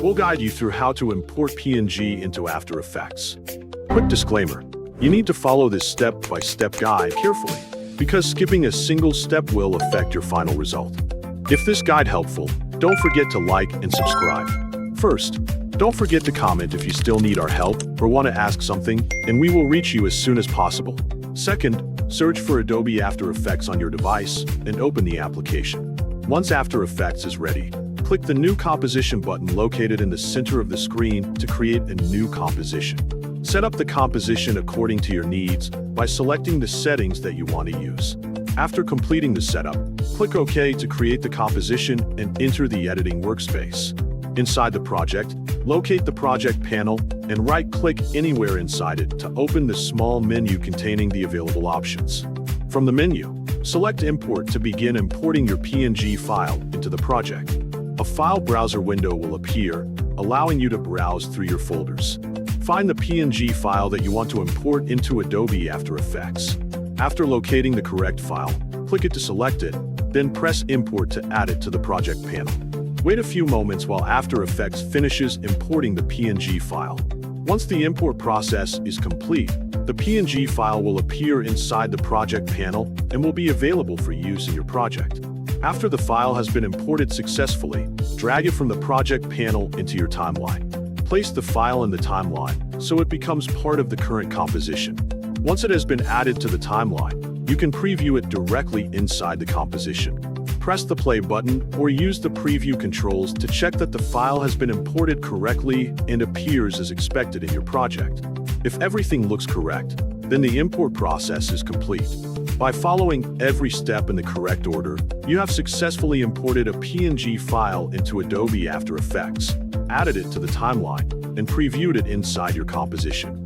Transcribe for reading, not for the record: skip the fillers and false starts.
We'll guide you through how to import PNG into After Effects. Quick disclaimer, you need to follow this step-by-step guide carefully, because skipping a single step will affect your final result. If this guide helpful, don't forget to like and subscribe. First, don't forget to comment if you still need our help or want to ask something, and we will reach you as soon as possible. Second, search for Adobe After Effects on your device and open the application. Once After Effects is ready, click the New Composition button located in the center of the screen to create a new composition. Set up the composition according to your needs by selecting the settings that you want to use. After completing the setup, click OK to create the composition and enter the editing workspace. Inside the project, locate the project panel and right-click anywhere inside it to open the small menu containing the available options. From the menu, select Import to begin importing your PNG file into the project. A file browser window will appear, allowing you to browse through your folders. Find the PNG file that you want to import into Adobe After Effects. After locating the correct file, click it to select it, then press Import to add it to the project panel. Wait a few moments while After Effects finishes importing the PNG file. Once the import process is complete, the PNG file will appear inside the project panel and will be available for use in your project. After the file has been imported successfully, drag it from the project panel into your timeline. Place the file in the timeline so it becomes part of the current composition. Once it has been added to the timeline, you can preview it directly inside the composition. Press the play button or use the preview controls to check that the file has been imported correctly and appears as expected in your project. If everything looks correct, then the import process is complete. By following every step in the correct order, you have successfully imported a PNG file into Adobe After Effects, added it to the timeline, and previewed it inside your composition.